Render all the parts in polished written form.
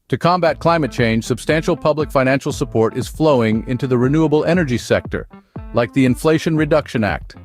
To combat climate change, substantial public financial support is flowing into the renewable energy sector, like the Inflation Reduction Act.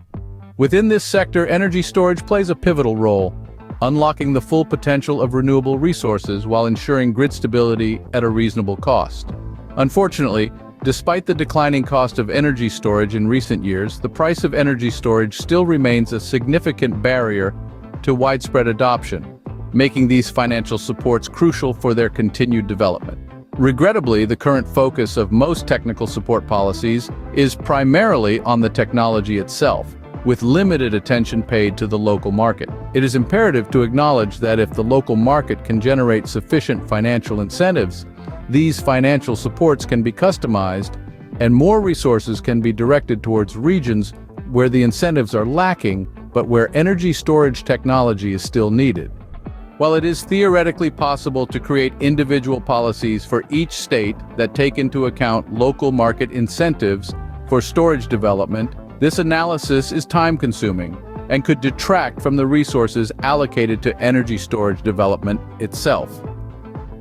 Within this sector, energy storage plays a pivotal role, unlocking the full potential of renewable resources while ensuring grid stability at a reasonable cost. Unfortunately, despite the declining cost of energy storage in recent years, the price of energy storage still remains a significant barrier to widespread adoption, making these financial supports crucial for their continued development. Regrettably, the current focus of most technical support policies is primarily on the technology itself, with limited attention paid to the local market. It is imperative to acknowledge that if the local market can generate sufficient financial incentives, these financial supports can be customized and more resources can be directed towards regions where the incentives are lacking, but where energy storage technology is still needed. While it is theoretically possible to create individual policies for each state that take into account local market incentives for storage development, this analysis is time-consuming and could detract from the resources allocated to energy storage development itself.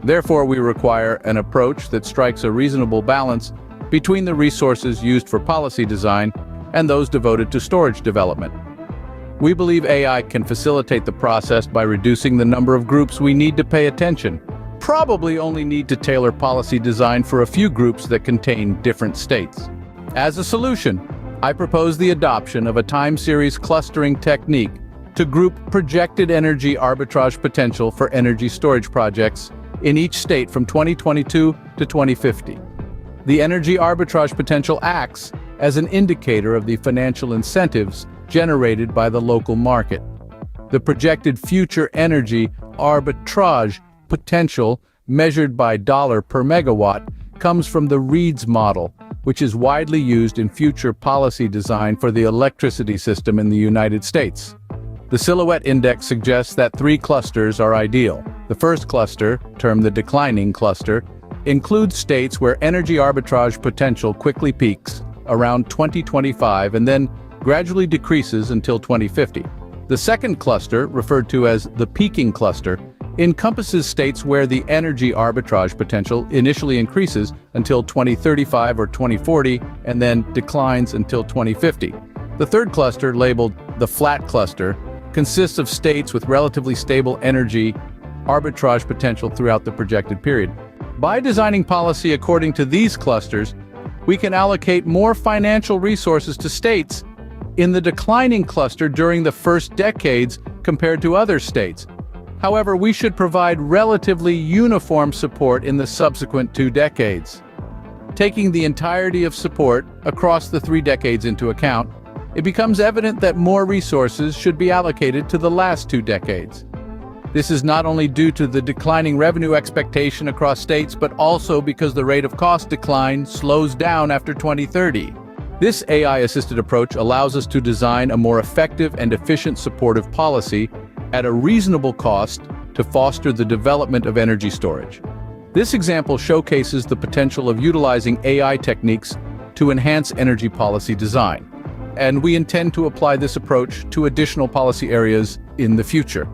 Therefore, we require an approach that strikes a reasonable balance between the resources used for policy design and those devoted to storage development. We believe AI can facilitate the process by reducing the number of groups we need to pay attention. Probably only need to tailor policy design for a few groups that contain different states. As a solution, I propose the adoption of a time series clustering technique to group projected energy arbitrage potential for energy storage projects in each state from 2022 to 2050. The energy arbitrage potential acts as an indicator of the financial incentives generated by the local market. The projected future energy arbitrage potential, measured by dollar per megawatt, comes from the Reed's model, which is widely used in future policy design for the electricity system in the United States. The Silhouette Index suggests that 3 clusters are ideal. The first cluster, termed the declining cluster, includes states where energy arbitrage potential quickly peaks around 2025 and then gradually decreases until 2050. The second cluster, referred to as the peaking cluster, encompasses states where the energy arbitrage potential initially increases until 2035 or 2040 and then declines until 2050. The third cluster, labeled the flat cluster, consists of states with relatively stable energy arbitrage potential throughout the projected period. By designing policy according to these clusters, we can allocate more financial resources to states in the declining cluster during the first decades compared to other states. However, we should provide relatively uniform support in the subsequent 2 decades. Taking the entirety of support across the 3 decades into account, it becomes evident that more resources should be allocated to the last 2 decades. This is not only due to the declining revenue expectation across states, but also because the rate of cost decline slows down after 2030. This AI-assisted approach allows us to design a more effective and efficient supportive policy at a reasonable cost to foster the development of energy storage. This example showcases the potential of utilizing AI techniques to enhance energy policy design, and we intend to apply this approach to additional policy areas in the future.